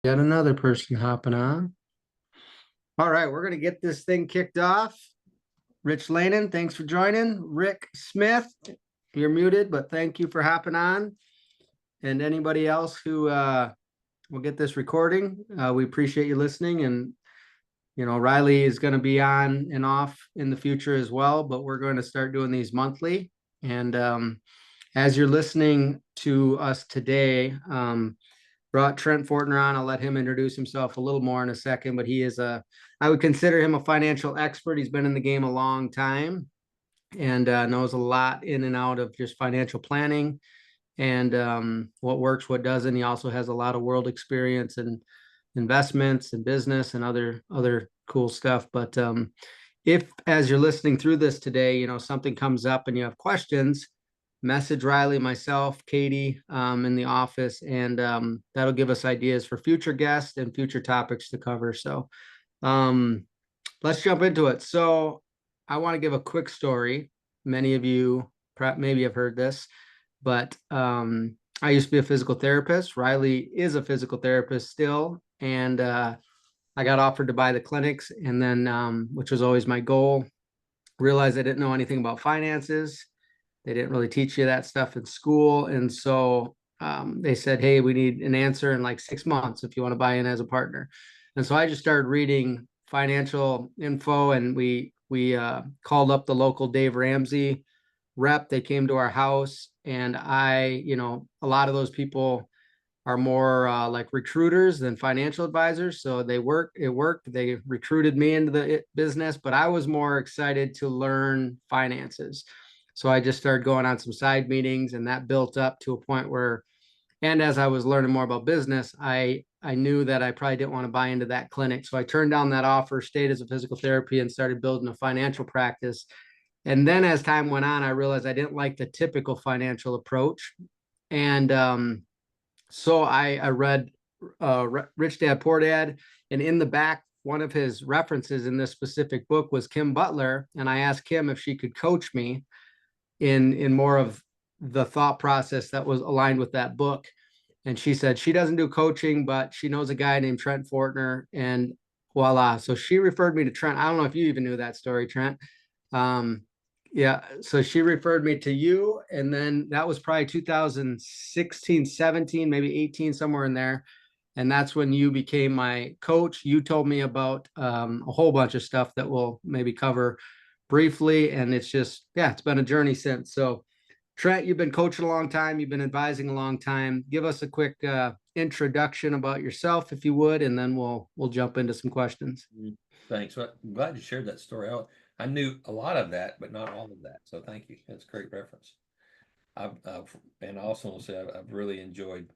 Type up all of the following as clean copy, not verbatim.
Yet another person hopping on. All right, we're going to get this thing kicked off. Rich Lanen, thanks for joining. Rick Smith, you're muted, but thank you for hopping on. And anybody else who will get this recording, we appreciate you listening. And, Riley is going to be on and off in the future as well, but we're going to start doing these monthly. And as you're listening to us today, brought Trent Fortner on. I'll let him introduce himself a little more in a second, but I would consider him a financial expert. He's been in the game a long time and knows a lot in and out of just financial planning and what works, what doesn't. He also has a lot of world experience and investments and business and other cool stuff. But if, as you're listening through this today, something comes up and you have questions, message Riley, myself, Katie in the office, and that'll give us ideas for future guests and future topics to cover. So um, let's jump into it. So I want to give a quick story. Many of you maybe have heard this, but I used to be a physical therapist. Riley is a physical therapist still, and I got offered to buy the clinics, and then which was always my goal. Realized I didn't know anything about finances. They didn't really teach you that stuff in school. And so they said, hey, we need an answer in like 6 months if you want to buy in as a partner. And so I just started reading financial info, and we called up the local Dave Ramsey rep. They came to our house, and a lot of those people are more like recruiters than financial advisors. So it worked. They recruited me into the business, but I was more excited to learn finances. So I just started going on some side meetings, and that built up to a point where, and as I was learning more about business, I knew that I probably didn't want to buy into that clinic. So I turned down that offer, stayed as a physical therapy, and started building a financial practice. And then as time went on, I realized I didn't like the typical financial approach. And so I read Rich Dad Poor Dad, and in the back, one of his references in this specific book was Kim Butler, and I asked Kim if she could coach me in more of the thought process that was aligned with that book. And she said she doesn't do coaching, but she knows a guy named Trent Fortner, and voila. So she referred me to Trent. I don't know if you even knew that story, Trent. Um, yeah, so she referred me to you, and then that was probably 2016, 17, maybe 18, somewhere in there. And that's when you became my coach. You told me about a whole bunch of stuff that we'll maybe cover briefly. And it's just, yeah, it's been a journey since. So, Trent, you've been coaching a long time. You've been advising a long time. Give us a quick introduction about yourself, if you would, and then we'll jump into some questions. Thanks. Well, I'm glad you shared that story. I knew a lot of that, but not all of that. So thank you. That's a great reference. And I also want to say I've really enjoyed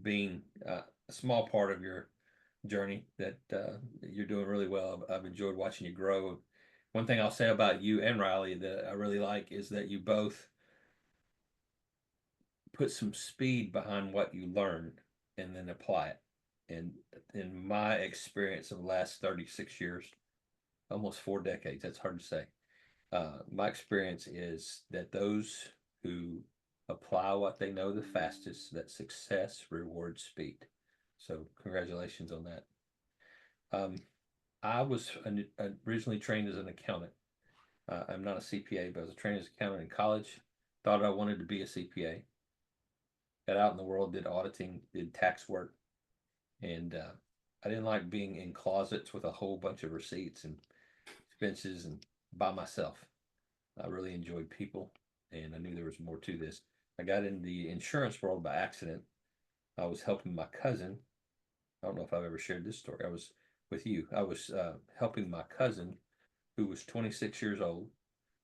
being a small part of your journey. That you're doing really well. I've enjoyed watching you grow. One thing I'll say about you and Riley that I really like is that you both put some speed behind what you learned and then apply it. And in my experience of the last 36 years, almost 4 decades, that's hard to say. My experience is that those who apply what they know the fastest, that success rewards speed. So, congratulations on that. Um, I was originally trained as an accountant. I'm not a CPA, but I was trained as an accountant in college. Thought I wanted to be a CPA. Got out in the world, did auditing, did tax work, and I didn't like being in closets with a whole bunch of receipts and expenses and by myself. I really enjoyed people, and I knew there was more to this. I got in the insurance world by accident. I was helping my cousin. I don't know if I've ever shared this story. I was with you. I was helping my cousin, who was 26 years old,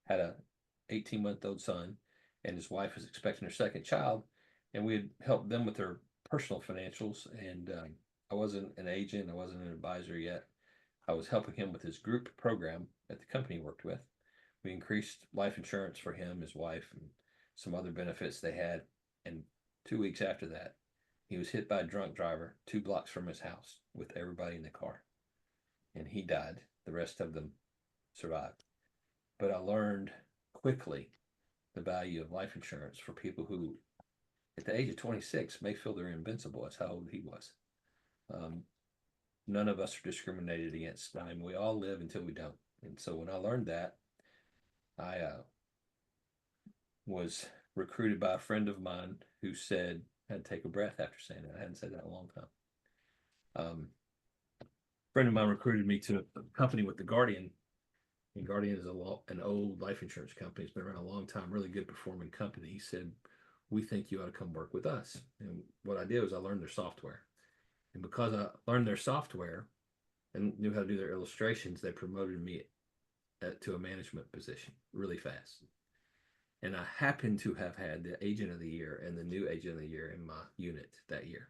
had a 18-month-old son, and his wife was expecting her second child, and we had helped them with their personal financials. And I wasn't an agent. I wasn't an advisor yet. I was helping him with his group program at the company he worked with. We increased life insurance for him, his wife, and some other benefits they had. And 2 weeks after that, he was hit by a drunk driver 2 blocks from his house with everybody in the car. And he died. The rest of them survived. But I learned quickly the value of life insurance for people who, at the age of 26, may feel they're invincible. That's how old he was. None of us are discriminated against. I mean, we all live until we don't. And so when I learned that, I was recruited by a friend of mine who said, I had to take a breath after saying that. I hadn't said that in a long time. A friend of mine recruited me to a company with the Guardian. And Guardian is an old life insurance company. It's been around a long time, really good performing company. He said, we think you ought to come work with us. And what I did was I learned their software. And because I learned their software and knew how to do their illustrations, they promoted me to a management position really fast. And I happened to have had the agent of the year and the new agent of the year in my unit that year.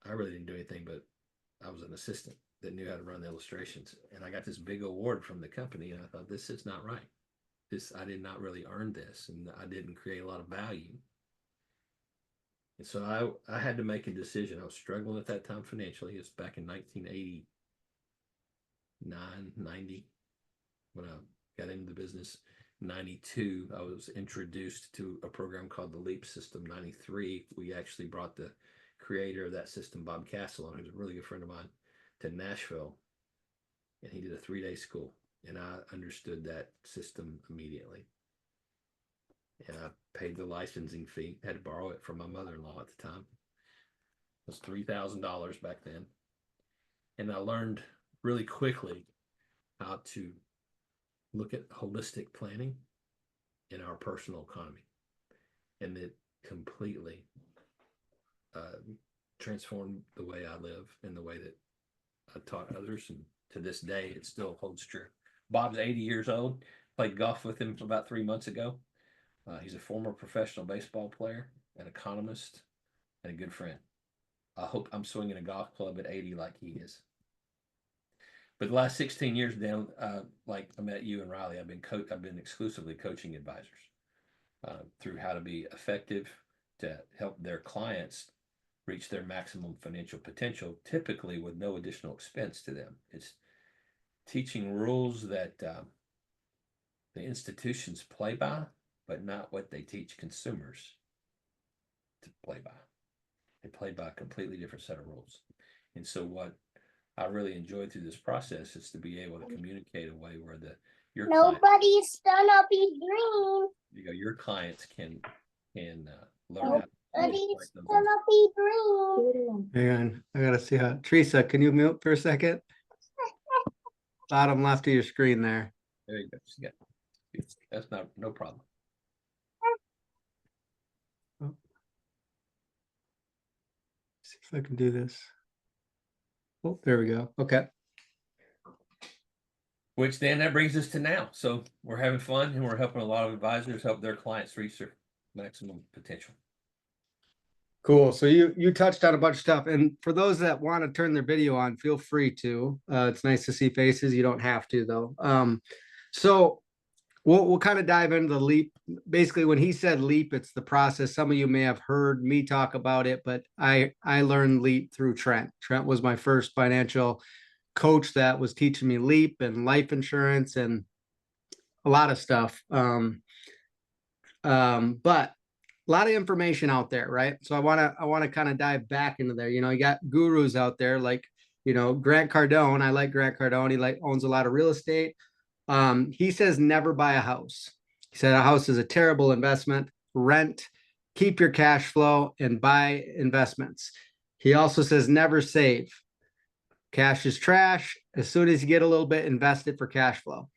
I really didn't do anything, but I was an assistant that knew how to run the illustrations. And I got this big award from the company. And I thought, this is not right. I did not really earn this, and I didn't create a lot of value. And so I had to make a decision. I was struggling at that time financially. It's back in 1989, 90, when I got into the business. 92, I was introduced to a program called the LEAP system. 93, we actually brought the creator of that system, Bob Castle, who's a really good friend of mine, to Nashville. And he did a 3-day school. And I understood that system immediately. And I paid the licensing fee, had to borrow it from my mother-in-law at the time. It was $3,000 back then. And I learned really quickly how to look at holistic planning in our personal economy. And it completely transformed the way I live and the way that I taught others. And to this day, it still holds true. Bob's 80 years old. Played golf with him about 3 months ago. He's a former professional baseball player, an economist, and a good friend. I hope I'm swinging a golf club at 80 like he is. But the last 16 years down, like I met you and Riley, I've been exclusively coaching advisors through how to be effective to help their clients reach their maximum financial potential, typically with no additional expense to them. It's teaching rules that the institutions play by, but not what they teach consumers to play by. They play by a completely different set of rules. And so what I really enjoyed through this process is to be able to communicate a way where nobody's gonna be green. Your clients can learn how to Nobody's gonna be green. Hang on, I gotta see how. Teresa, can you mute for a second? Bottom left of your screen there. There you go. Yeah. That's no problem. See if I can do this. Oh, there we go. Okay. Which then that brings us to now. So we're having fun and we're helping a lot of advisors help their clients reach their maximum potential. Cool. So you touched on a bunch of stuff, and for those that want to turn their video on, feel free to. It's nice to see faces. You don't have to though. So we'll kind of dive into the LEAP. Basically, when he said LEAP, it's the process. Some of you may have heard me talk about it, but I learned LEAP through Trent. Trent was my first financial coach that was teaching me LEAP and life insurance and a lot of stuff. But a lot of information out there, right? So I want to kind of dive back into there. You got gurus out there like, Grant Cardone. I like Grant Cardone. He owns a lot of real estate. He says never buy a house. He said a house is a terrible investment. Rent, keep your cash flow, and buy investments. He also says never save. Cash is trash. As soon as you get a little bit, invest it for cash flow.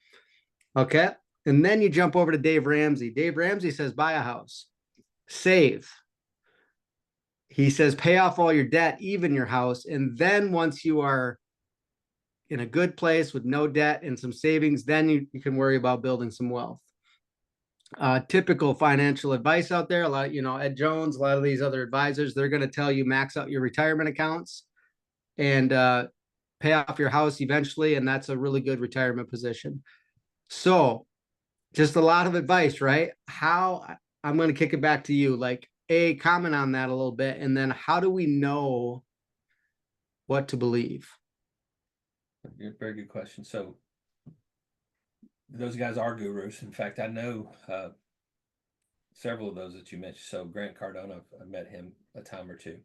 Okay. And then you jump over to Dave Ramsey. Dave Ramsey says buy a house. Save. He says pay off all your debt, even your house. And then once you are in a good place with no debt and some savings, then you can worry about building some wealth. Typical financial advice out there, a lot, Ed Jones, a lot of these other advisors, they're going to tell you max out your retirement accounts and pay off your house eventually. And that's a really good retirement position. So just a lot of advice, right? I'm going to kick it back to you. Like, comment on that a little bit. And then how do we know what to believe? Very good question. So those guys are gurus. In fact, I know several of those that you mentioned. So Grant Cardone, I've met him a time or two.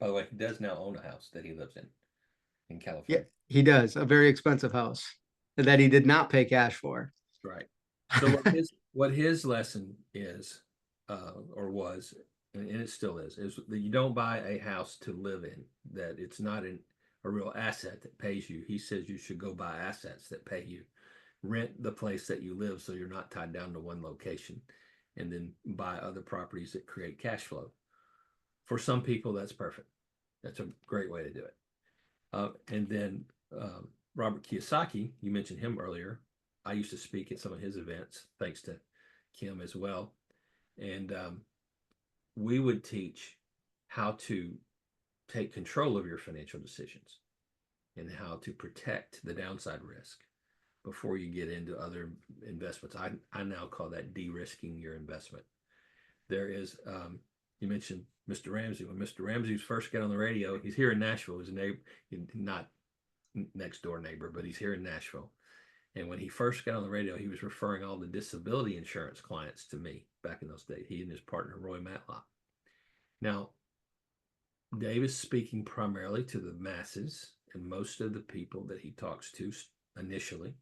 By the way, he does now own a house that he lives in Yeah, California. he does. A very expensive house that he did not pay cash for. Right. So what his lesson is, or was, and it still is that you don't buy a house to live in. That it's not a real asset that pays you. He says you should go buy assets that pay you. Rent the place that you live so you're not tied down to one location, and then buy other properties that create cash flow. For some people, that's perfect. That's a great way to do it. And then Robert Kiyosaki, you mentioned him earlier. I used to speak at some of his events, thanks to Kim as well. And we would teach how to take control of your financial decisions and how to protect the downside risk before you get into other investments. I now call that de-risking your investment. There is, you mentioned Mr. Ramsey. When Mr. Ramsey first got on the radio, he's here in Nashville. He's a neighbor, not next door neighbor, but he's here in Nashville. And when he first got on the radio, he was referring all the disability insurance clients to me back in those days, he and his partner, Roy Matlock. Now, Dave is speaking primarily to the masses, and most of the people that he talks to initially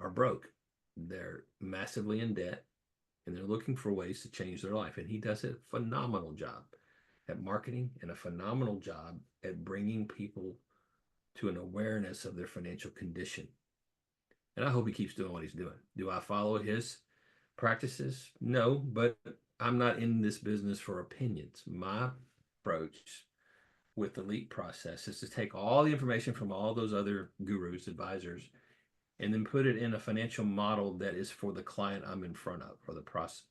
are broke. They're massively in debt, and they're looking for ways to change their life. And he does a phenomenal job at marketing and a phenomenal job at bringing people to an awareness of their financial condition. And I hope he keeps doing what he's doing. Do I follow his practices? No, but I'm not in this business for opinions. My approach with the LEAP process is to take all the information from all those other gurus, advisors, and then put it in a financial model that is for the client I'm in front of, or the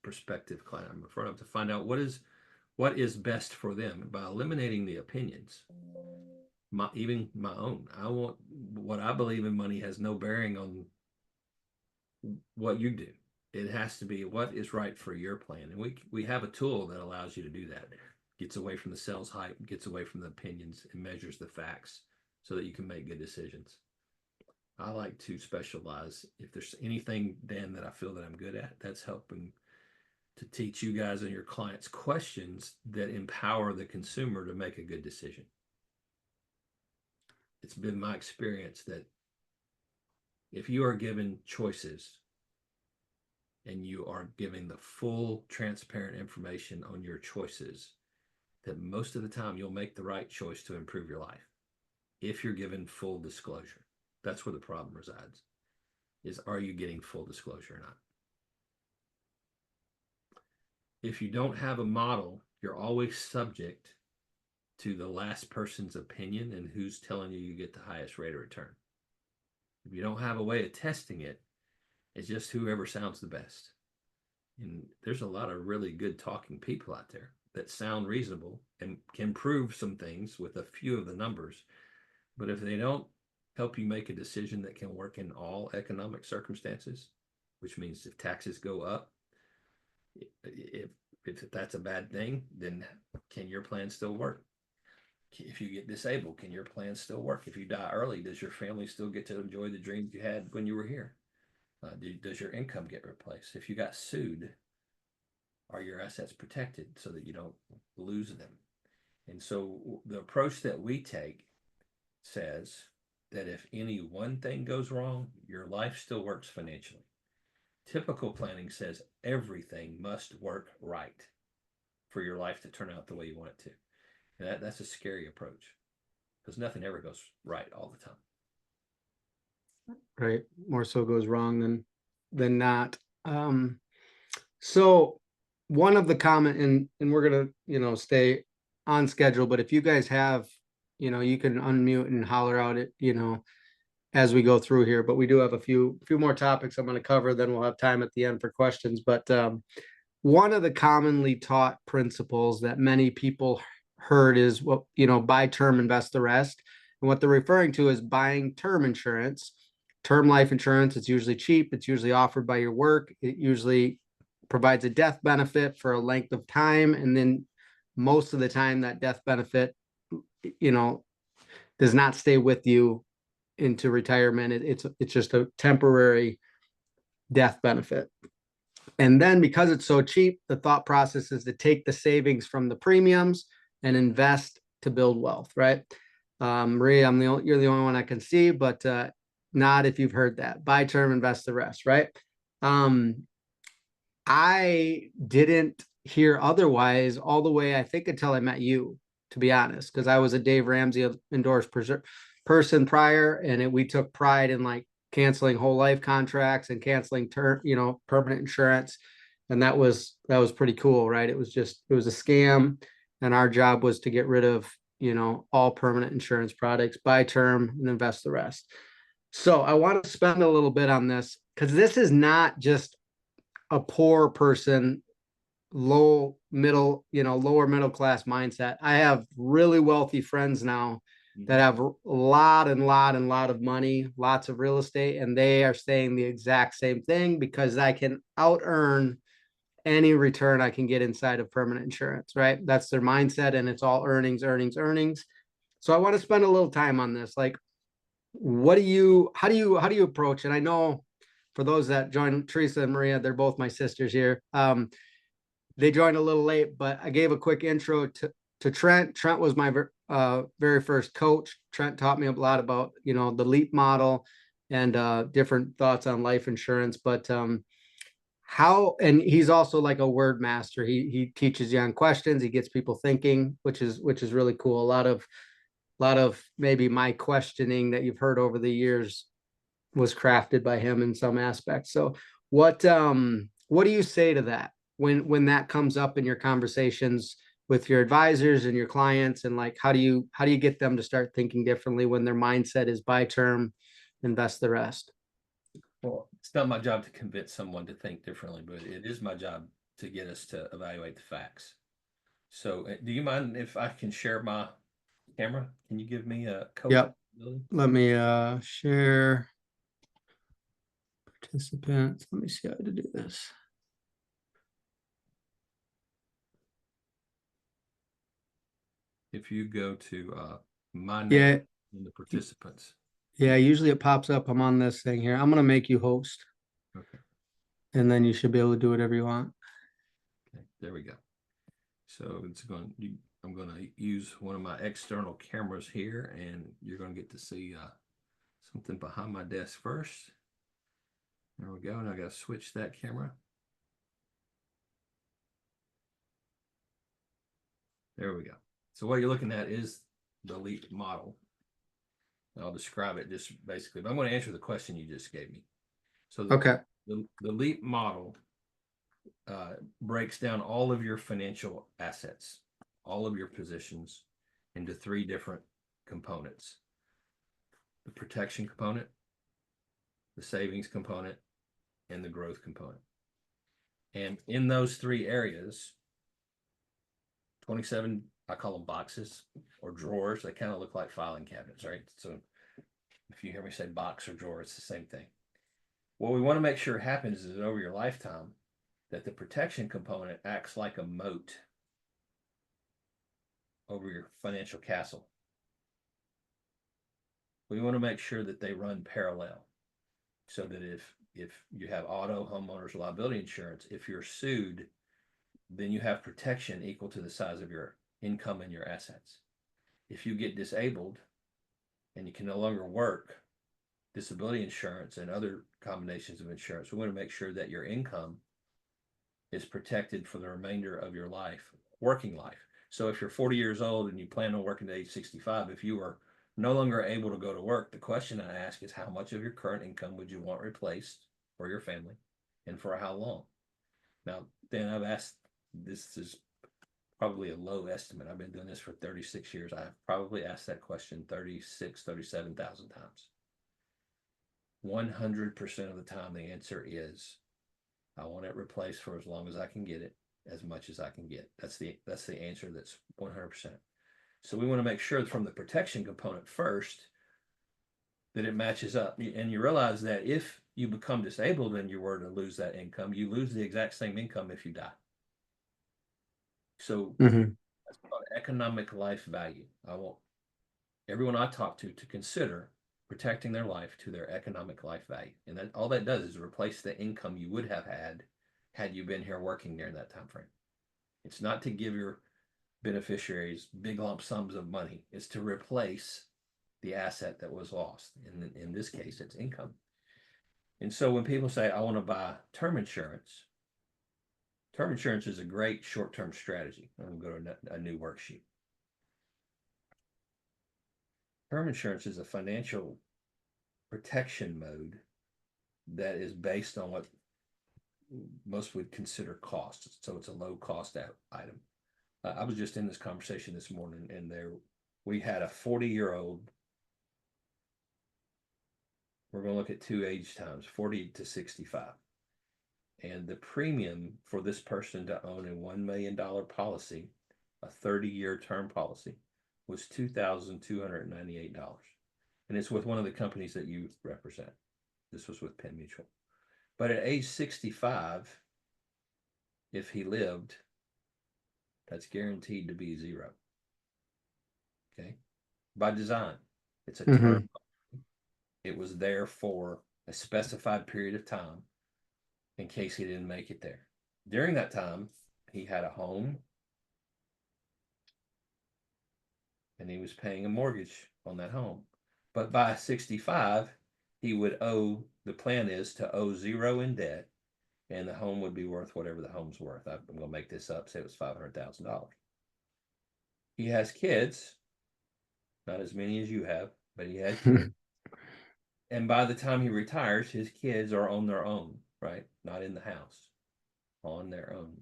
prospective client I'm in front of, to find out what is best for them by eliminating the opinions. Even my own. What I believe in money has no bearing on what you do. It has to be what is right for your plan. And we have a tool that allows you to do that. Gets away from the sales hype, gets away from the opinions, and measures the facts so that you can make good decisions. I like to specialize. If there's anything, Dan, that I feel that I'm good at, that's helping to teach you guys and your clients questions that empower the consumer to make a good decision. It's been my experience that if you are given choices and you are giving the full transparent information on your choices, that most of the time you'll make the right choice to improve your life. If you're given full disclosure, that's where the problem resides, is are you getting full disclosure or not? If you don't have a model, you're always subject to the last person's opinion and who's telling you get the highest rate of return. If you don't have a way of testing it, it's just whoever sounds the best. And there's a lot of really good talking people out there that sound reasonable and can prove some things with a few of the numbers. But if they don't help you make a decision that can work in all economic circumstances, which means if taxes go up, if that's a bad thing, then can your plan still work? If you get disabled, can your plan still work? If you die early, does your family still get to enjoy the dreams you had when you were here? Does your income get replaced? If you got sued, are your assets protected so that you don't lose them? And so the approach that we take says that if any one thing goes wrong, your life still works financially. Typical planning says everything must work right for your life to turn out the way you want it to. And that's a scary approach because nothing ever goes right all the time. Right. More so goes wrong than not. So one of the comment, and we're gonna, stay on schedule, but if you guys have, you can unmute and holler out it, as we go through here, but we do have a few more topics I'm going to cover, then we'll have time at the end for questions. But one of the commonly taught principles that many people heard is buy term, invest the rest. And what they're referring to is buying term insurance, term life insurance. It's usually cheap. It's usually offered by your work. It usually provides a death benefit for a length of time. And then most of the time that death benefit, does not stay with you into retirement. It's just a temporary death benefit. And then because it's so cheap, the thought process is to take the savings from the premiums and invest to build wealth, right? Maria, you're the only one I can see, but not if you've heard that. Buy term, invest the rest, right? I didn't hear otherwise all the way, I think, until I met you, to be honest, because I was a Dave Ramsey endorsed person prior, and we took pride in like canceling whole life contracts and canceling permanent insurance. And that was pretty cool, right? It was a scam. And our job was to get rid of, all permanent insurance products, buy term and invest the rest. So I want to spend a little bit on this because this is not just a poor person, lower middle class mindset. I have really wealthy friends now that have a lot of money, lots of real estate, and they are saying the exact same thing because I can out earn any return I can get inside of permanent insurance, right? That's their mindset, and it's all earnings. So I want to spend a little time on this. Like, how do you approach? And I know for those that join, Teresa and Maria, they're both my sisters here. They joined a little late, but I gave a quick intro to Trent. Trent was my very first coach. Trent taught me a lot about, the LEAP model and different thoughts on life insurance. But and he's also like a word master. He teaches you on questions. He gets people thinking, which is really cool. A lot of maybe my questioning that you've heard over the years was crafted by him in some aspects. So what do you say to that when that comes up in your conversations with your advisors and your clients, and like how do you get them to start thinking differently when their mindset is buy term, invest the rest? Well, it's not my job to convince someone to think differently, but it is my job to get us to evaluate the facts. So do you mind if I can share my camera? Can you give me a code? Yep. Let me share participants. Let me see how to do this. If you go to my name Yeah. and the participants. Yeah, usually it pops up. I'm on this thing here. I'm gonna make you host. Okay. And then you should be able to do whatever you want. Okay, there we go. So I'm going to use one of my external cameras here, and you're going to get to see something behind my desk first. There we go. And I got to switch that camera. There we go. So what you're looking at is the LEAP model. I'll describe it just basically, but I'm going to answer the question you just gave me. So the LEAP model breaks down all of your financial assets, all of your positions, into three different components: the protection component, the savings component, and the growth component. And in those three areas, 27, I call them boxes or drawers. They kind of look like filing cabinets, right? So if you hear me say box or drawer, it's the same thing. What we want to make sure happens is that over your lifetime, that the protection component acts like a moat over your financial castle. We want to make sure that they run parallel, so that if you have auto, homeowners, liability insurance, if you're sued, then you have protection equal to the size of your income and your assets. If you get disabled and you can no longer work, disability insurance and other combinations of insurance, we want to make sure that your income is protected for the remainder of your life, working life. So if you're 40 years old and you plan on working to age 65, if you are no longer able to go to work, the question I ask is how much of your current income would you want replaced for your family, and for how long? Now, then I've asked, this is probably a low estimate. I've been doing this for 36 years. I've probably asked that question 37,000 times. 100% of the time, the answer is, I want it replaced for as long as I can get it, as much as I can get. That's the answer. That's 100%. So we want to make sure from the protection component first that it matches up. And you realize that if you become disabled and you were to lose that income, you lose the exact same income if you die. So that's called economic life value. I want everyone I talk to consider protecting their life to their economic life value. And that all that does is replace the income you would have had you been here working during that time frame. It's not to give your beneficiaries big lump sums of money. It's to replace the asset that was lost. In this case, it's income. And so when people say, I want to buy term insurance is a great short-term strategy. I'm going to go to a new worksheet. Term insurance is a financial protection mode that is based on what most would consider cost. So it's a low cost item. I was just in this conversation this morning, and we had a 40-year-old. We're going to look at two age times, 40 to 65. And the premium for this person to own a $1 million policy, a 30-year term policy, was $2,298. And it's with one of the companies that you represent. This was with Penn Mutual. But at age 65, if he lived, that's guaranteed to be zero. Okay? By design. It's a term. It was there for a specified period of time in case he didn't make it there. During that time, he had a home and he was paying a mortgage on that home. But by 65, he would owe, the plan is to owe zero in debt, and the home would be worth whatever the home's worth. I'm going to make this up, say it was $500,000. He has kids, not as many as you have, but he had kids. And by the time he retires, his kids are on their own, right? Not in the house, on their own.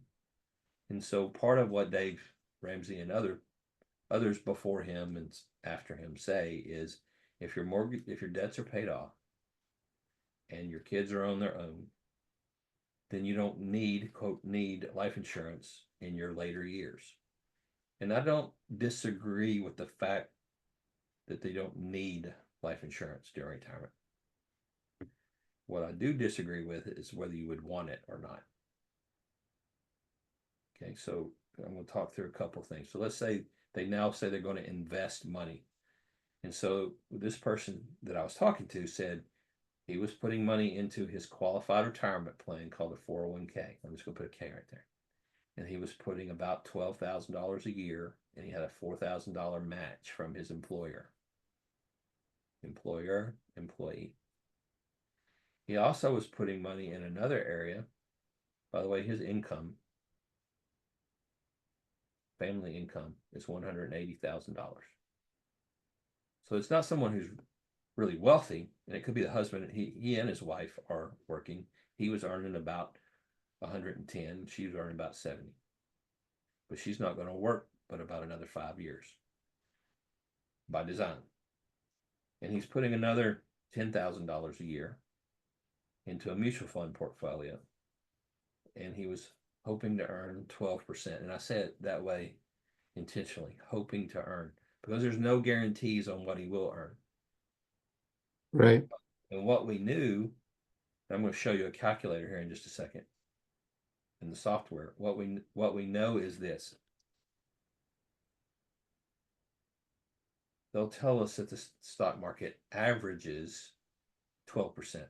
And so part of what Dave Ramsey and others before him and after him say is, if your debts are paid off and your kids are on their own, then you don't need, quote, need life insurance in your later years. And I don't disagree with the fact that they don't need life insurance during retirement. What I do disagree with is whether you would want it or not. Okay, so I'm going to talk through a couple of things. So let's say they now say they're going to invest money. And so this person that I was talking to said he was putting money into his qualified retirement plan called a 401k. I'm just going to put a K right there. And he was putting about $12,000 a year, and he had a $4,000 match from his employer. Employee. He also was putting money in another area. By the way, his income, family income, is $180,000. So it's not someone who's really wealthy, and it could be the husband. He and his wife are working. He was earning about 110. She was earning about 70. But she's not going to work but about another 5 years by design. And he's putting another $10,000 a year into a mutual fund portfolio. And he was hoping to earn 12%. And I say it that way intentionally, hoping to earn, because there's no guarantees on what he will earn. Right. And what we knew, I'm going to show you a calculator here in just a second. In the software, what we know is this. They'll tell us that the stock market averages 12%.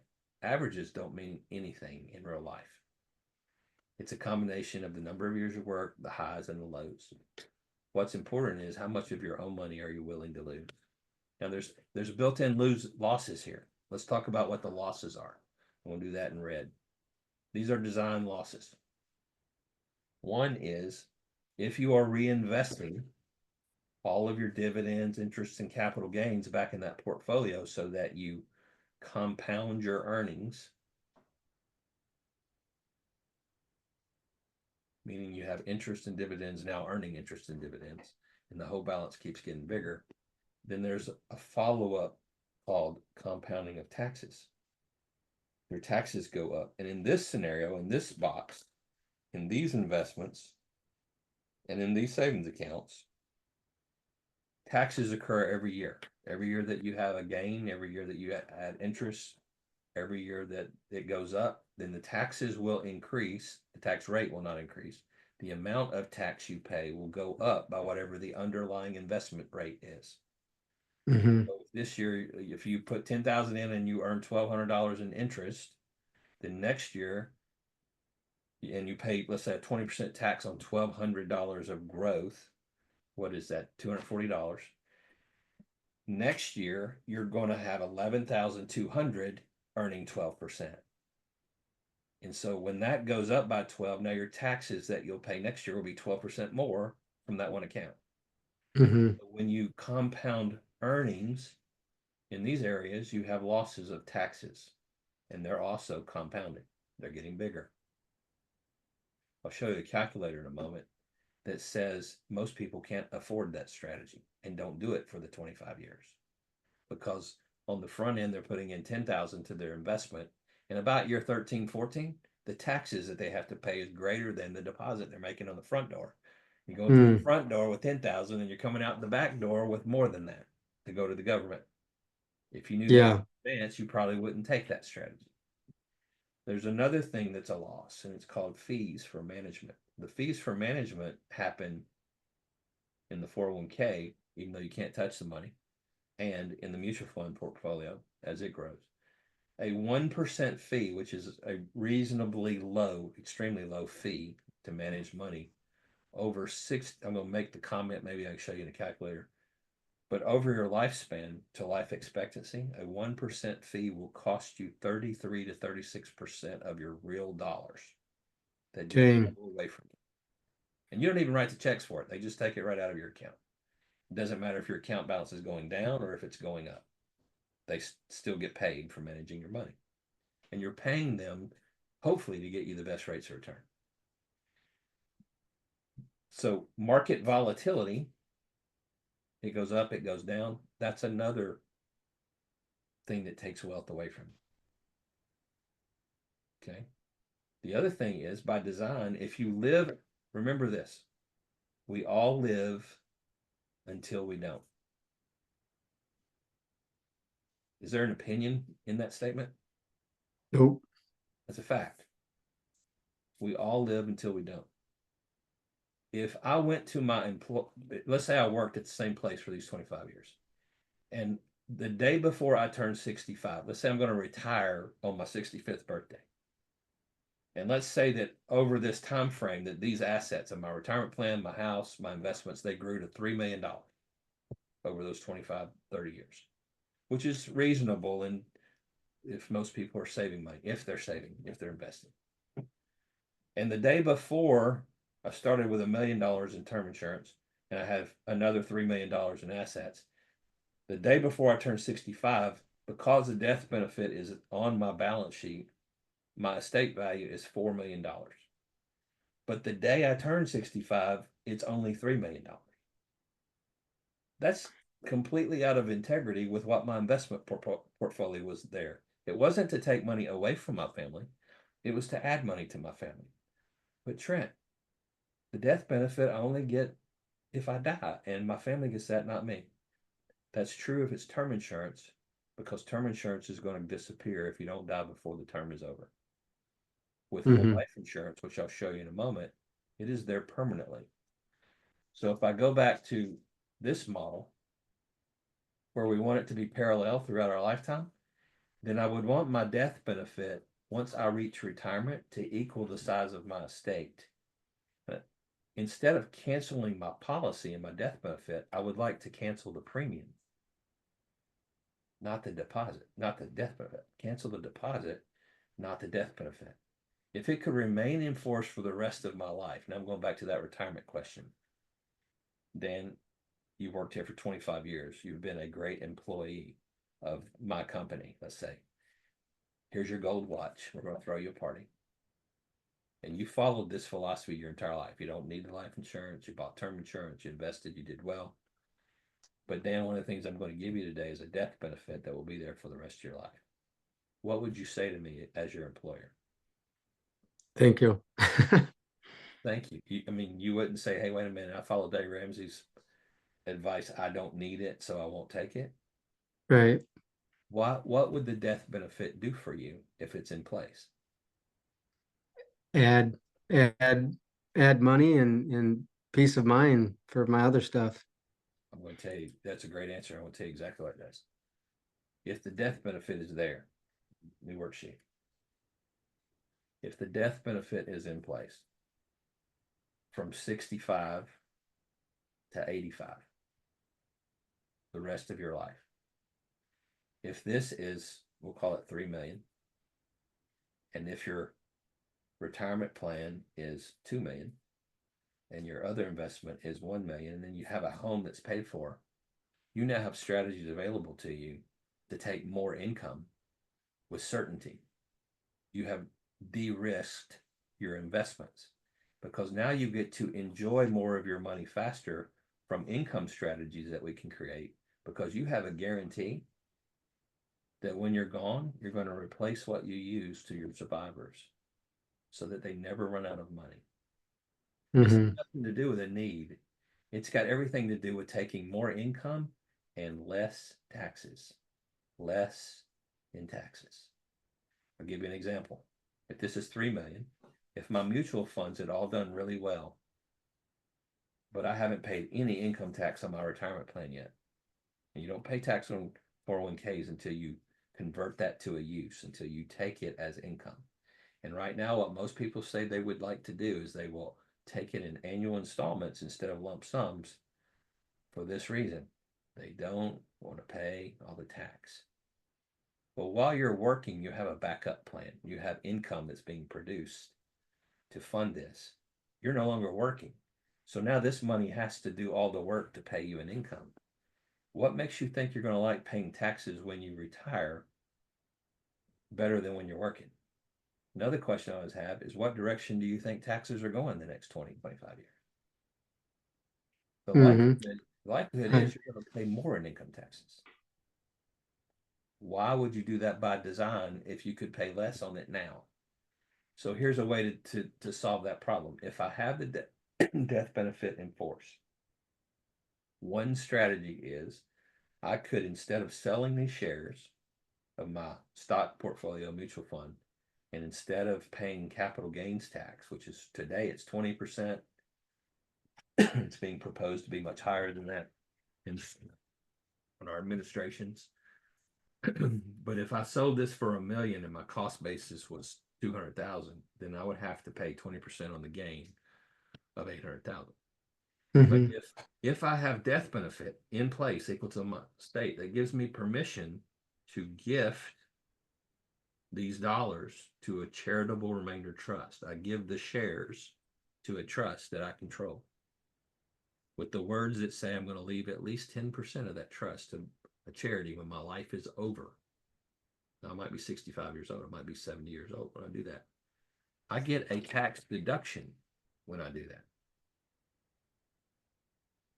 Averages don't mean anything in real life. It's a combination of the number of years of work, the highs and the lows. What's important is how much of your own money are you willing to lose? Now there's built-in losses here. Let's talk about what the losses are. We'll do that in red. These are design losses. One is if you are reinvesting all of your dividends, interest, and capital gains back in that portfolio so that you compound your earnings, meaning you have interest and dividends now earning interest and dividends, and the whole balance keeps getting bigger, then there's a follow-up called compounding of taxes. Your taxes go up. And in this scenario, in this box, in these investments, and in these savings accounts, taxes occur every year. Every year that you have a gain, every year that you add interest, every year that it goes up, then the taxes will increase. The tax rate will not increase. The amount of tax you pay will go up by whatever the underlying investment rate is. So this year, if you put $10,000 in and you earn $1,200 in interest, then next year, and you pay, let's say, a 20% tax on $1,200 of growth, what is that? $240. Next year, you're going to have 11,200 earning 12%. And so when that goes up by 12, now your taxes that you'll pay next year will be 12% more from that one account. Hmm. When you compound earnings in these areas, you have losses of taxes, and they're also compounding. They're getting bigger. I'll show you the calculator in a moment that says most people can't afford that strategy and don't do it for the 25 years because on the front end, they're putting in 10,000 to their investment. And about year 13, 14, the taxes that they have to pay is greater than the deposit they're making on the front door. You're going through the front door with 10,000 and you're coming out the back door with more than that to go to the government. If you knew that in advance, you probably wouldn't take that strategy. There's another thing that's a loss, and it's called fees for management. The fees for management happen in the 401k, even though you can't touch the money, and in the mutual fund portfolio as it grows. A 1% fee, which is a reasonably low, extremely low fee to manage money, over six, I'm going to make the comment, maybe I can show you in a calculator, but over your lifespan to life expectancy, a 1% fee will cost you 33 to 36% of your real dollars that just go away from you. And you don't even write the checks for it. They just take it right out of your account. It doesn't matter if your account balance is going down or if it's going up. They still get paid for managing your money. And you're paying them, hopefully, to get you the best rates of return. So market volatility, it goes up, it goes down. That's another thing that takes wealth away from you. Okay. The other thing is by design, if you live, remember this, we all live until we don't. Is there an opinion in that statement? Nope. That's a fact. We all live until we don't. If I went to my let's say I worked at the same place for these 25 years, and the day before I turned 65, let's say I'm going to retire on my 65th birthday. And let's say that over this time frame that these assets of my retirement plan, my house, my investments, they grew to $3 million over those 25, 30 years, which is reasonable. And if most people are saving money, if they're saving, if they're investing. And the day before I started with $1 million in term insurance and I have another $3 million in assets, the day before I turned 65, because the death benefit is on my balance sheet, my estate value is $4 million. But the day I turned 65, it's only $3 million. That's completely out of integrity with what my investment portfolio was there. It wasn't to take money away from my family. It was to add money to my family. But Trent, the death benefit I only get if I die, and my family gets that, not me. That's true if it's term insurance, because term insurance is going to disappear if you don't die before the term is over. With whole life insurance, which I'll show you in a moment, it is there permanently. So if I go back to this model, where we want it to be parallel throughout our lifetime, then I would want my death benefit once I reach retirement to equal the size of my estate. But instead of canceling my policy and my death benefit, I would like to cancel the premium, not the deposit, not the death benefit. Cancel the deposit, not the death benefit. If it could remain in force for the rest of my life, and I'm going back to that retirement question, then you've worked here for 25 years. You've been a great employee of my company, let's say. Here's your gold watch. We're going to throw you a party. And you followed this philosophy your entire life. You don't need the life insurance. You bought term insurance. You invested. You did well. But Dan, one of the things I'm going to give you today is a death benefit that will be there for the rest of your life. What would you say to me as your employer? Thank you. Thank you. I mean, you wouldn't say, hey, wait a minute, I followed Dave Ramsey's advice. I don't need it, so I won't take it. Right. What would the death benefit do for you if it's in place? Add money and peace of mind for my other stuff. I'm going to tell you, that's a great answer. I'm going to tell you exactly what it does. If the death benefit is there, new worksheet. If the death benefit is in place from 65 to 85 the rest of your life. If this is, we'll call it 3 million, and if your retirement plan is 2 million and your other investment is 1 million, and then you have a home that's paid for, you now have strategies available to you to take more income with certainty. You have de-risked your investments because now you get to enjoy more of your money faster from income strategies that we can create, because you have a guarantee that when you're gone, you're going to replace what you use to your survivors so that they never run out of money. It's nothing to do with a need. It's got everything to do with taking more income and less taxes. Less in taxes. I'll give you an example. If this is 3 million, if my mutual funds had all done really well, but I haven't paid any income tax on my retirement plan yet, and you don't pay tax on 401ks until you convert that to a use, until you take it as income. And right now, what most people say they would like to do is they will take it in annual installments instead of lump sums for this reason. They don't want to pay all the tax. Well, while you're working, you have a backup plan. You have income that's being produced to fund this. You're no longer working. So now this money has to do all the work to pay you an income. What makes you think you're going to like paying taxes when you retire better than when you're working? Another question I always have is, what direction do you think taxes are going the next 20, 25 years? The likelihood is you're going to pay more in income taxes. Why would you do that by design if you could pay less on it now? So here's a way to solve that problem. If I have the death benefit in force, one strategy is I could, instead of selling these shares of my stock portfolio mutual fund, and instead of paying capital gains tax, which is today it's 20%, it's being proposed to be much higher than that in our administrations. But if I sold this for $1 million and my cost basis was 200,000, then I would have to pay 20% on the gain of 800,000. But if I have death benefit in place equal to my state, that gives me permission to gift these dollars to a charitable remainder trust. I give the shares to a trust that I control, with the words that say I'm going to leave at least 10% of that trust to a charity when my life is over. Now, I might be 65 years old. I might be 70 years old when I do that. I get a tax deduction when I do that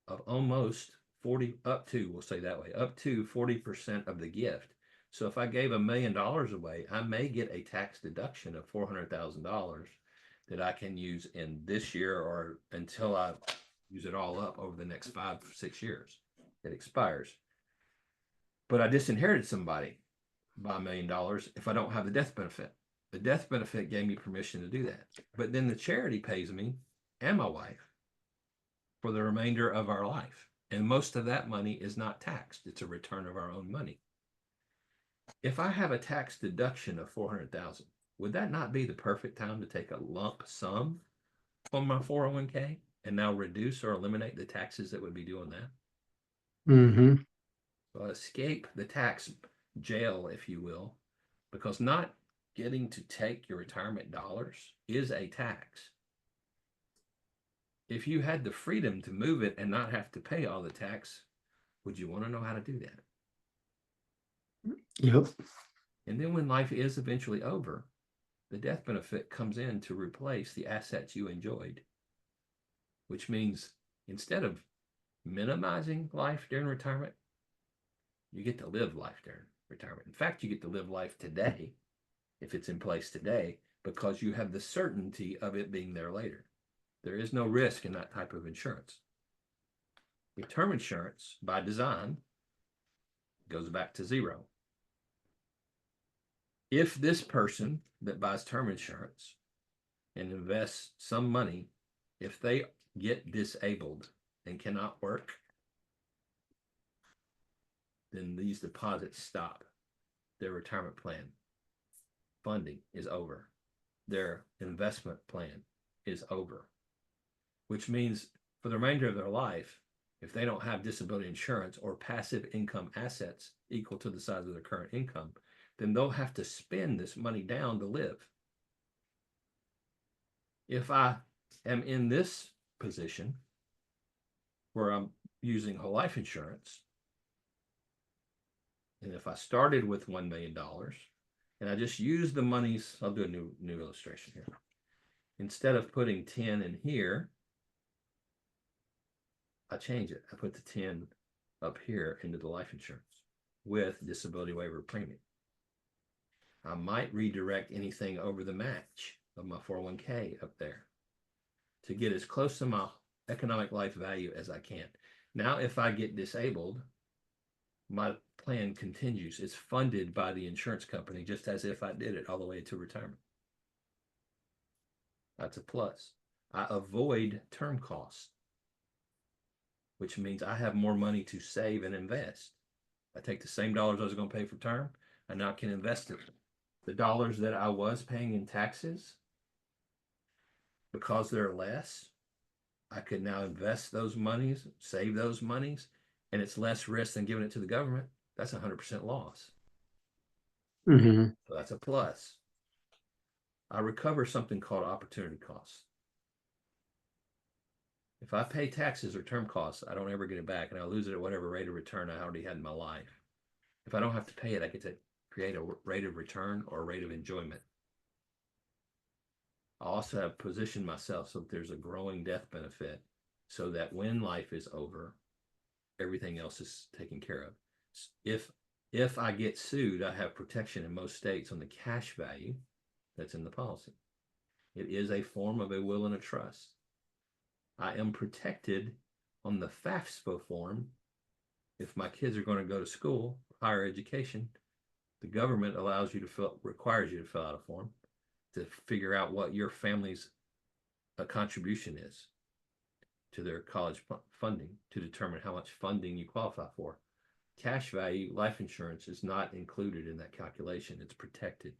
of almost 40, up to, we'll say that way, up to 40% of the gift. So if I gave $1 million away, I may get a tax deduction of $400,000 that I can use in this year or until I use it all up over the next 5 or 6 years. It expires. But I disinherited somebody by $1 million if I don't have the death benefit. The death benefit gave me permission to do that. But then the charity pays me and my wife for the remainder of our life. And most of that money is not taxed. It's a return of our own money. If I have a tax deduction of $400,000, would that not be the perfect time to take a lump sum on my 401k and now reduce or eliminate the taxes that would be due on that? Well, escape the tax jail, if you will, because not getting to take your retirement dollars is a tax. If you had the freedom to move it and not have to pay all the tax, would you want to know how to do that? Yep. And then when life is eventually over, the death benefit comes in to replace the assets you enjoyed, which means instead of minimizing life during retirement, you get to live life during retirement. In fact, you get to live life today, if it's in place today, because you have the certainty of it being there later. There is no risk in that type of insurance. With term insurance, by design, goes back to zero. If this person that buys term insurance and invests some money, if they get disabled and cannot work, then these deposits stop. Their retirement plan funding is over. Their investment plan is over, which means for the remainder of their life, If they don't have disability insurance or passive income assets equal to the size of their current income, then they'll have to spend this money down to live. If I am in this position where I'm using whole life insurance, and if I started with $1 million and I just use the monies, I'll do a new illustration here. Instead of putting 10 in here, I change it. I put the 10 up here into the life insurance with disability waiver premium. I might redirect anything over the match of my 401k up there to get as close to my economic life value as I can. Now, if I get disabled, my plan continues. It's funded by the insurance company, just as if I did it all the way to retirement. That's a plus. I avoid term costs, which means I have more money to save and invest. I take the same dollars I was going to pay for term, and now I can invest it. The dollars that I was paying in taxes, because they're less, I could now invest those monies, save those monies, and it's less risk than giving it to the government. That's 100% loss. Mhm. So that's a plus. I recover something called opportunity costs. If I pay taxes or term costs, I don't ever get it back, and I lose it at whatever rate of return I already had in my life. If I don't have to pay it, I get to create a rate of return or a rate of enjoyment. I also have positioned myself so that there's a growing death benefit, so that when life is over, everything else is taken care of. If I get sued, I have protection in most states on the cash value that's in the policy. It is a form of a will and a trust. I am protected on the FAFSA form. If my kids are going to go to school, higher education, the government requires you to fill out a form to figure out what your family's contribution is to their college funding to determine how much funding you qualify for. Cash value, life insurance is not included in that calculation. It's protected.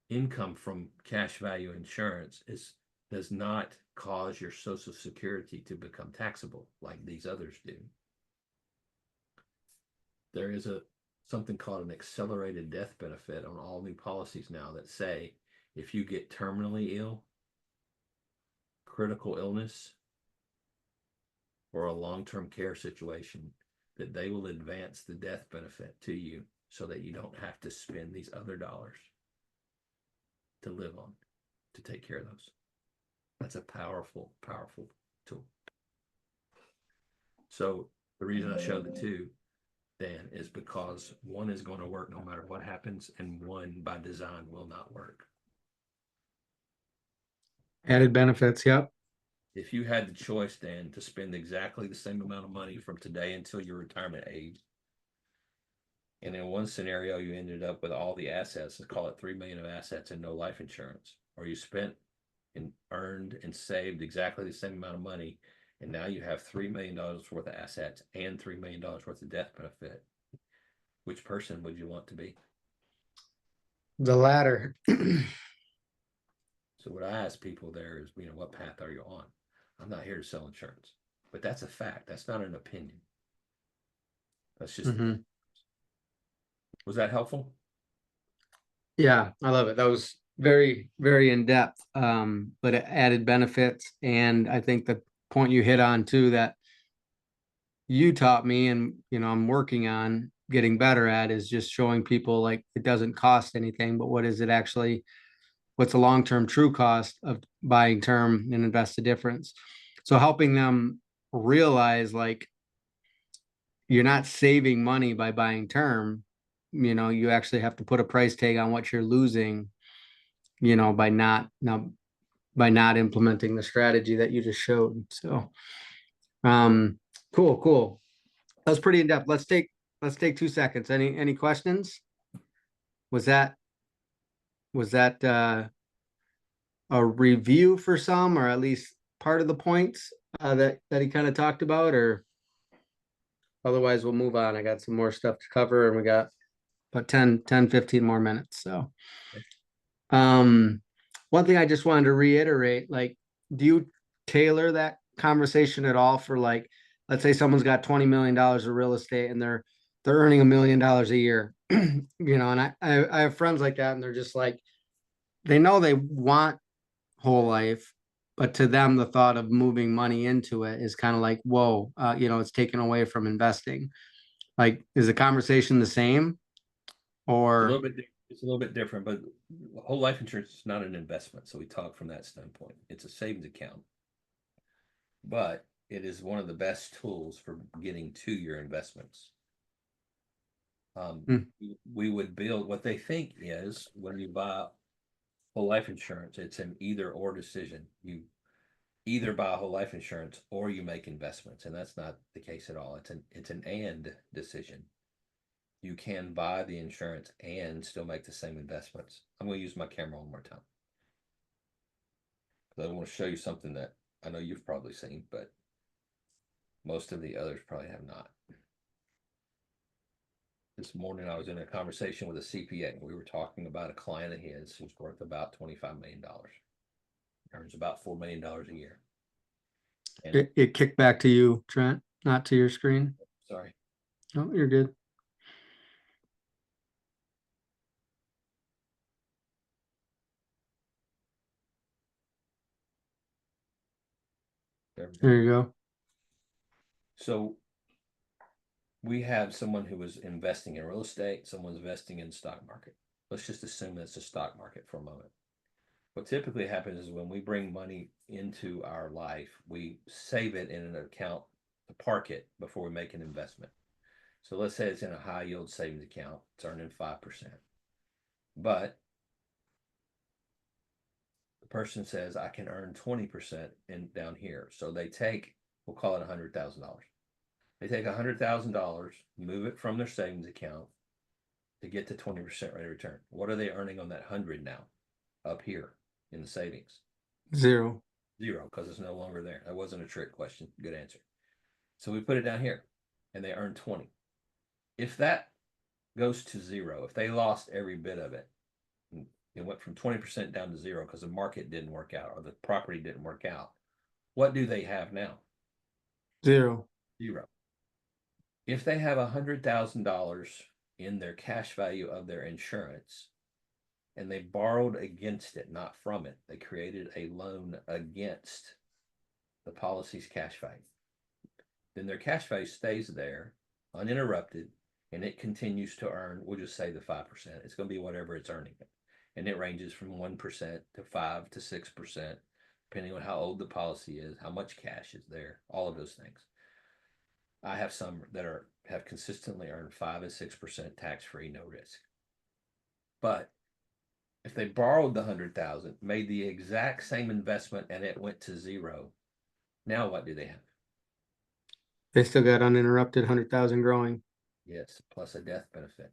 Income from cash value insurance does not cause your Social Security to become taxable like these others do. There is something called an accelerated death benefit on all new policies now that say if you get terminally ill, critical illness, or a long-term care situation, that they will advance the death benefit to you so that you don't have to spend these other dollars to live on, to take care of those. That's a powerful, powerful tool. So the reason I showed the two, Dan, is because one is going to work no matter what happens, and one by design will not work. Added benefits, yep. If you had the choice, Dan, to spend exactly the same amount of money from today until your retirement age, and in one scenario you ended up with all the assets, let's call it 3 million of assets and no life insurance, or you spent and earned and saved exactly the same amount of money, and now you have $3 million worth of assets and $3 million worth of death benefit, which person would you want to be? The latter. So what I ask people there is, what path are you on? I'm not here to sell insurance, but that's a fact. That's not an opinion. That's just, Was that helpful? Yeah, I love it. That was very, very in depth, but it added benefits. And I think the point you hit on too, that you taught me and, I'm working on getting better at, is just showing people like it doesn't cost anything, but what is it actually, what's the long-term true cost of buying term and invest the difference? So helping them realize like you're not saving money by buying term, you actually have to put a price tag on what you're losing, by not implementing the strategy that you just showed. So cool. That was pretty in depth. Let's take 2 seconds. Any questions? Was that a review for some, or at least part of the points that he kind of talked about, or otherwise we'll move on. I got some more stuff to cover and we got about 15 more minutes. So one thing I just wanted to reiterate, like, do you tailor that conversation at all for like, let's say someone's got $20 million of real estate and they're earning $1 million a year, you know, and I have friends like that and they're just like, they know they want whole life, but to them, the thought of moving money into it is kind of like, whoa, you know, it's taken away from investing. Like, is the conversation the same or? It's a little bit different, but whole life insurance is not an investment. So we talk from that standpoint. It's a savings account, but it is one of the best tools for getting to your investments. Hmm. We would build what they think is when you buy whole life insurance, it's an either or decision. You either buy whole life insurance or you make investments, and that's not the case at all. It's an and decision. You can buy the insurance and still make the same investments. I'm going to use my camera one more time. I want to show you something that I know you've probably seen, but most of the others probably have not. This morning I was in a conversation with a CPA. We were talking about a client of his who's worth about $25 million. Earns about $4 million a year. And It kicked back to you, Trent, not to your screen. sorry. Oh, you're good. There you go. So we have someone who is investing in real estate, someone's investing in the stock market. Let's just assume it's a stock market for a moment. What typically happens is when we bring money into our life, we save it in an account to park it before we make an investment. So let's say it's in a high yield savings account, it's earning 5%. But the person says, I can earn 20% in down here. So they take, we'll call it $100,000. They take $100,000, move it from their savings account to get to 20% rate of return. What are they earning on that 100 now up here in the savings? Zero. Zero, because it's no longer there. That wasn't a trick question. Good answer. So we put it down here and they earn 20. If that goes to zero, if they lost every bit of it, it went from 20% down to zero because the market didn't work out or the property didn't work out, what do they have now? Zero. Zero. If they have $100,000 in their cash value of their insurance and they borrowed against it, not from it, they created a loan against the policy's cash value, then their cash value stays there uninterrupted and it continues to earn, we'll just say the 5%. It's going to be whatever it's earning. And it ranges from 1% to 5 to 6%, depending on how old the policy is, how much cash is there, all of those things. I have some that have consistently earned 5 and 6% tax-free, no risk. But if they borrowed the 100,000, made the exact same investment, and it went to zero, now what do they have? They still got uninterrupted 100,000 growing. Yes, plus a death benefit.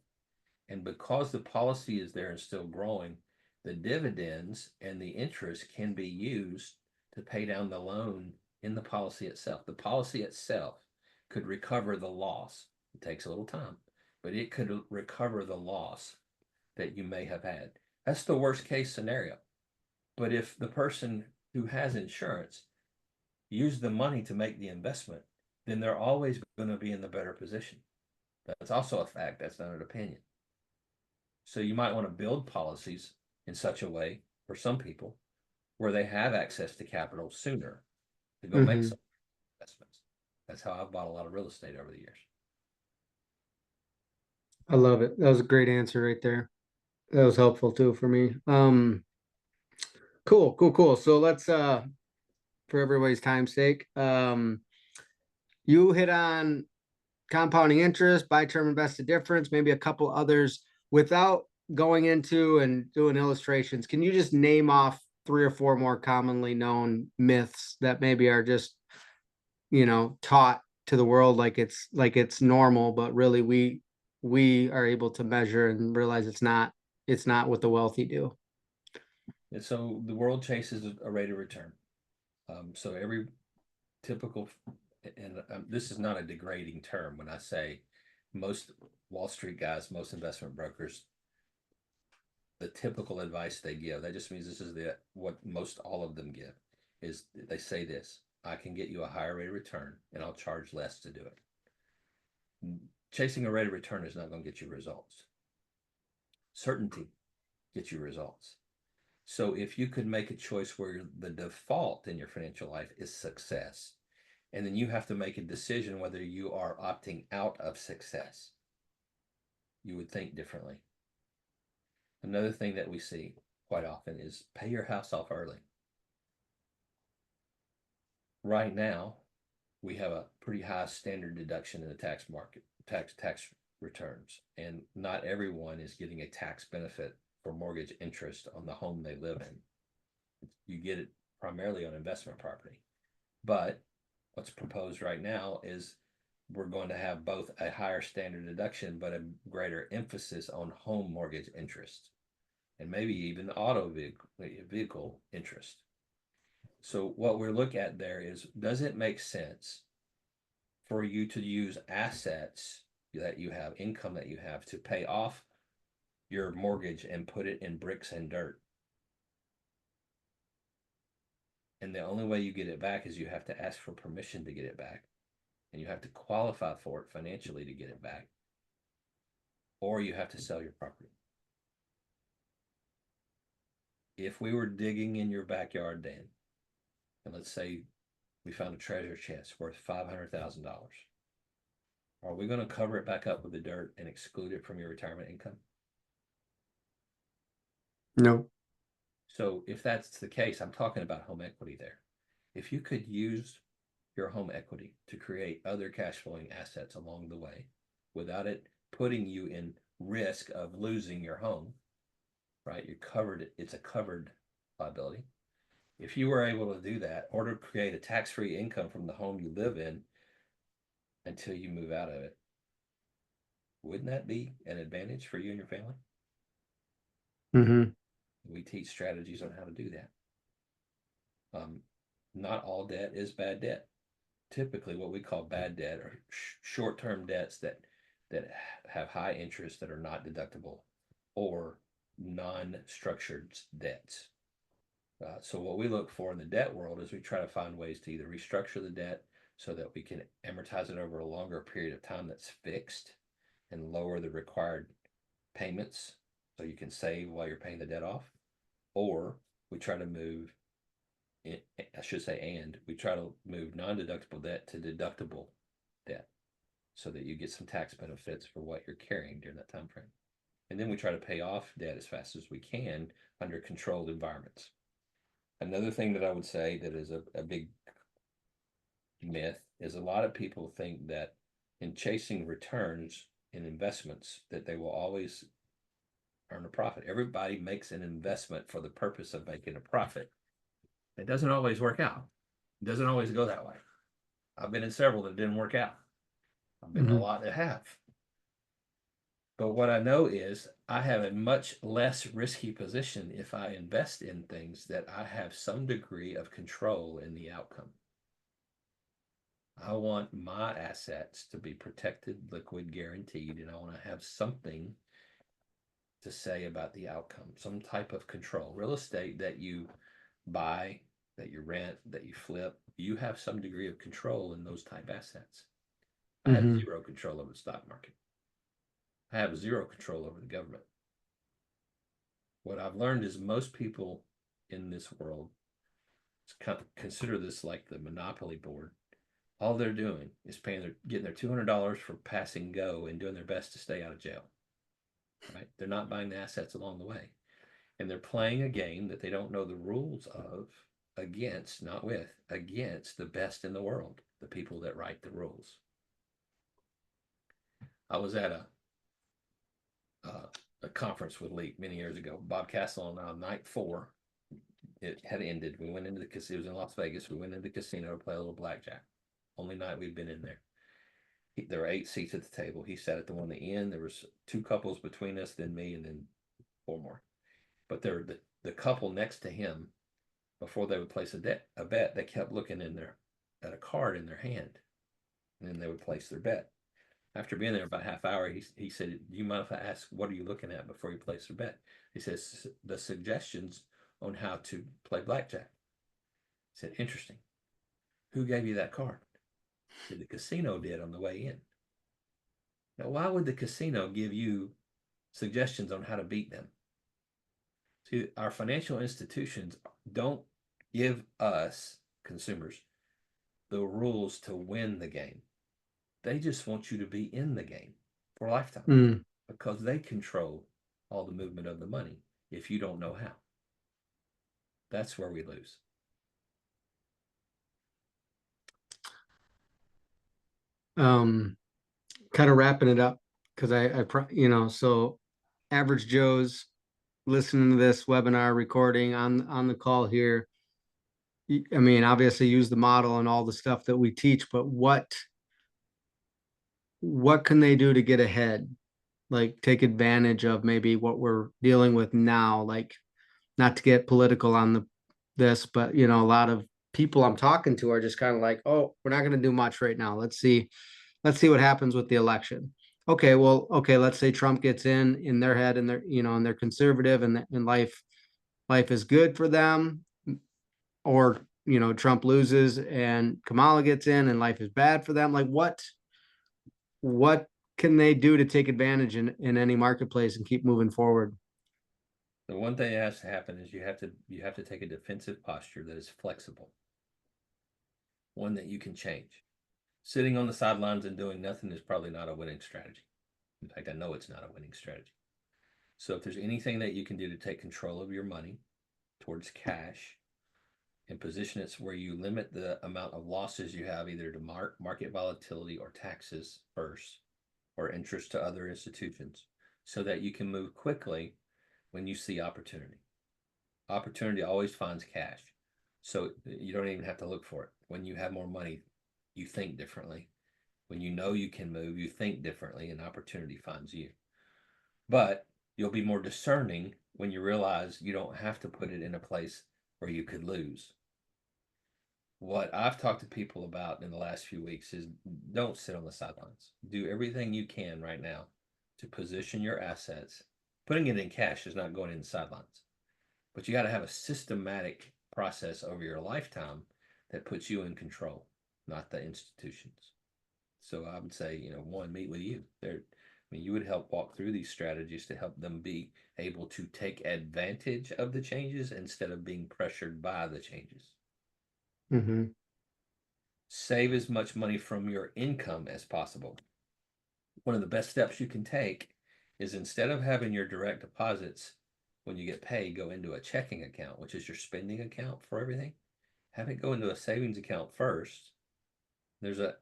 And because the policy is there and still growing, the dividends and the interest can be used to pay down the loan in the policy itself. The policy itself could recover the loss. It takes a little time, but it could recover the loss that you may have had. That's the worst case scenario. But if the person who has insurance used the money to make the investment, then they're always going to be in the better position. That's also a fact. That's not an opinion. So you might want to build policies in such a way for some people where they have access to capital sooner to go make some investments. That's how I've bought a lot of real estate over the years. I love it. That was a great answer right there. That was helpful too for me. Cool. So let's for everybody's time's sake, you hit on compounding interest, buy term invested difference, maybe a couple others. Without going into and doing illustrations, can you just name off 3 or 4 more commonly known myths that maybe are just, you know, taught to the world like it's normal, but really we are able to measure and realize it's not what the wealthy do. And so the world chases a rate of return. So every typical, and this is not a degrading term when I say most Wall Street guys, most investment brokers, the typical advice they give, that just means this is what most all of them give, is they say this: I can get you a higher rate of return and I'll charge less to do it. Chasing a rate of return is not going to get you results. Certainty gets you results. So if you could make a choice where the default in your financial life is success, and then you have to make a decision whether you are opting out of success, you would think differently. Another thing that we see quite often is pay your house off early. Right now, we have a pretty high standard deduction in the tax market, tax returns, and not everyone is getting a tax benefit for mortgage interest on the home they live in. You get it primarily on investment property. But what's proposed right now is we're going to have both a higher standard deduction, but a greater emphasis on home mortgage interest, and maybe even auto vehicle interest. So what we're looking at there is, does it make sense for you to use assets that you have, income that you have, to pay off your mortgage and put it in bricks and dirt? And the only way you get it back is you have to ask for permission to get it back, and you have to qualify for it financially to get it back, or you have to sell your property. If we were digging in your backyard, Dan, and let's say we found a treasure chest worth $500,000, are we going to cover it back up with the dirt and exclude it from your retirement income? No. So if that's the case, I'm talking about home equity there. If you could use your home equity to create other cash flowing assets along the way without it putting you in risk of losing your home, right? You're covered. It's a covered liability. If you were able to do that, or to create a tax-free income from the home you live in until you move out of it, wouldn't that be an advantage for you and your family? Mm-hmm. We teach strategies on how to do that. Not all debt is bad debt. Typically, what we call bad debt are short-term debts that have high interest that are not deductible, or non-structured debts. So what we look for in the debt world is we try to find ways to either restructure the debt so that we can amortize it over a longer period of time that's fixed and lower the required payments so you can save while you're paying the debt off, or we try to move, we try to move non-deductible debt to deductible debt so that you get some tax benefits for what you're carrying during that time frame. And then we try to pay off debt as fast as we can under controlled environments. Another thing that I would say that is a big myth is a lot of people think that in chasing returns in investments that they will always earn a profit. Everybody makes an investment for the purpose of making a profit. It doesn't always work out. It doesn't always go that way. I've been in several that didn't work out. I've been in a lot that have. But what I know is I have a much less risky position if I invest in things that I have some degree of control in the outcome. I want my assets to be protected, liquid, guaranteed, and I want to have something to say about the outcome, some type of control. Real estate that you buy, that you rent, that you flip, you have some degree of control in those type assets. I have zero control over the stock market. I have zero control over the government. What I've learned is most people in this world consider this like the monopoly board. All they're doing is getting their $200 for passing go and doing their best to stay out of jail. Right? They're not buying the assets along the way. And they're playing a game that they don't know the rules of against the best in the world, the people that write the rules. I was at a conference with Lee many years ago. Bob Castle on night 4. It had ended. We went into the casino. It was in Las Vegas. We went into the casino to play a little blackjack. Only night we'd been in there. There were 8 seats at the table. He sat at the one at the end. There was 2 couples between us, then me, and then 4 more. But the couple next to him, before they would place a bet, they kept looking at a card in their hand, and then they would place their bet. After being there about a half hour, he said, "Do you mind if I ask, what are you looking at before you place your bet?" He says, "The suggestions on how to play blackjack." I said, "Interesting." Who gave you that card? The casino did on the way in. Now, why would the casino give you suggestions on how to beat them? See, our financial institutions don't give us consumers the rules to win the game. They just want you to be in the game for a lifetime because they control all the movement of the money if you don't know how. That's where we lose. Kind of wrapping it up because so average Joe's listening to this webinar recording on the call here. I mean, obviously use the model and all the stuff that we teach, but what can they do to get ahead? Like take advantage of maybe what we're dealing with now, like not to get political on this, but a lot of people I'm talking to are just kind of like, oh, we're not going to do much right now. Let's see what happens with the election. Okay, well, let's say Trump gets in their head and and they're conservative and life is good for them, or Trump loses and Kamala gets in and life is bad for them. Like what can they do to take advantage in any marketplace and keep moving forward? The one thing that has to happen is you have to take a defensive posture that is flexible, one that you can change. Sitting on the sidelines and doing nothing is probably not a winning strategy. In fact, I know it's not a winning strategy. So if there's anything that you can do to take control of your money towards cash and position it where you limit the amount of losses you have either to market volatility or taxes first, or interest to other institutions, so that you can move quickly when you see opportunity. Opportunity always finds cash. So you don't even have to look for it. When you have more money, you think differently. When you know you can move, you think differently, and opportunity finds you. But you'll be more discerning when you realize you don't have to put it in a place where you could lose. What I've talked to people about in the last few weeks is don't sit on the sidelines. Do everything you can right now to position your assets. Putting it in cash is not going in the sidelines, but you got to have a systematic process over your lifetime that puts you in control, not the institutions. So I would say, one, meet with you. You would help walk through these strategies to help them be able to take advantage of the changes instead of being pressured by the changes. Mm-hmm. Save as much money from your income as possible. One of the best steps you can take is instead of having your direct deposits when you get paid go into a checking account, which is your spending account for everything, have it go into a savings account first. There's a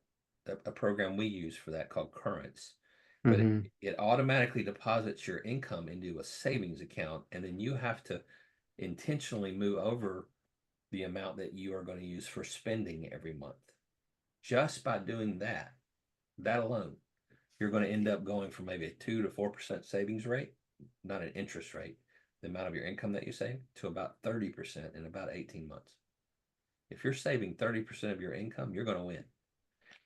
program we use for that called Currents, but it automatically deposits your income into a savings account, and then you have to intentionally move over the amount that you are going to use for spending every month. Just by doing that alone, you're going to end up going from maybe a 2 to 4% savings rate, not an interest rate, the amount of your income that you save, to about 30% in about 18 months. If you're saving 30% of your income, you're going to win.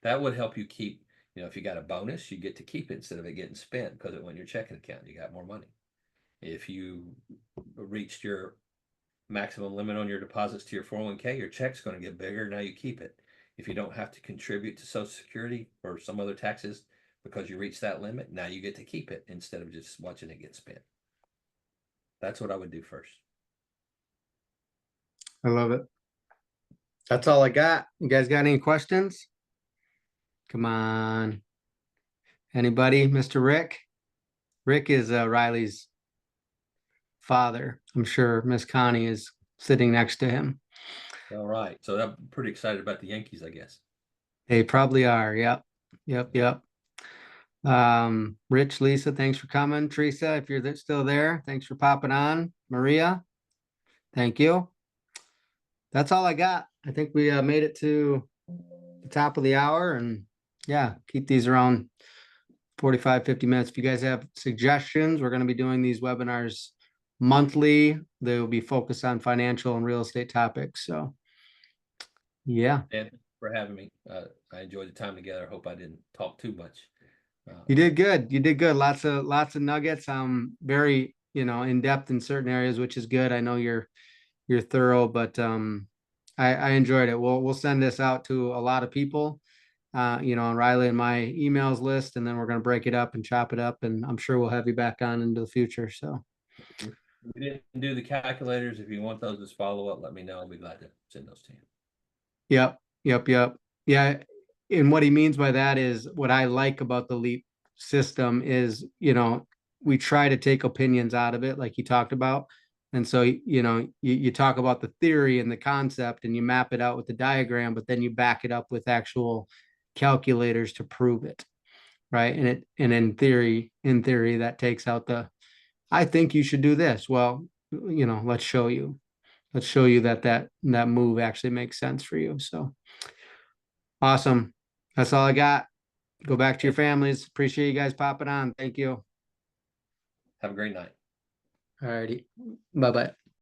That would help you keep, if you got a bonus, you get to keep it instead of it getting spent because it went in your checking account. You got more money. If you reached your maximum limit on your deposits to your 401k, your check's going to get bigger. Now you keep it. If you don't have to contribute to Social Security or some other taxes because you reach that limit, now you get to keep it instead of just watching it get spent. That's what I would do first. I love it. That's all I got. You guys got any questions? Come on. Anybody? Mr. Rick? Rick is Riley's father. I'm sure Miss Connie is sitting next to him. All right. So I'm pretty excited about the Yankees, I guess. They probably are. Yep. Rich, Lisa, thanks for coming. Teresa, if you're still there, thanks for popping on. Maria, thank you. That's all I got. I think we made it to the top of the hour, and yeah, keep these around 45, 50 minutes. If you guys have suggestions, we're going to be doing these webinars monthly. They will be focused on financial and real estate topics. So yeah. And for having me. I enjoyed the time together. I hope I didn't talk too much. You did good. You did good. Lots of nuggets. Very, in depth in certain areas, which is good. I know you're thorough, but I enjoyed it. We'll send this out to a lot of people, on Riley and my emails list, and then we're gonna break it up and chop it up, and I'm sure we'll have you back on into the future. So, We didn't do the calculators. If you want those as follow-up, let me know. I'll be glad to send those to you. yep. Yeah. And what he means by that is what I like about the LEAP system is, we try to take opinions out of it, like you talked about. And so, you talk about the theory and the concept and you map it out with the diagram, but then you back it up with actual calculators to prove it. Right. And in theory, that takes out I think you should do this. Well, let's show you. Let's show you that move actually makes sense for you. So awesome. That's all I got. Go back to your families. Appreciate you guys popping on. Thank you. Have a great night. All righty. Bye-bye.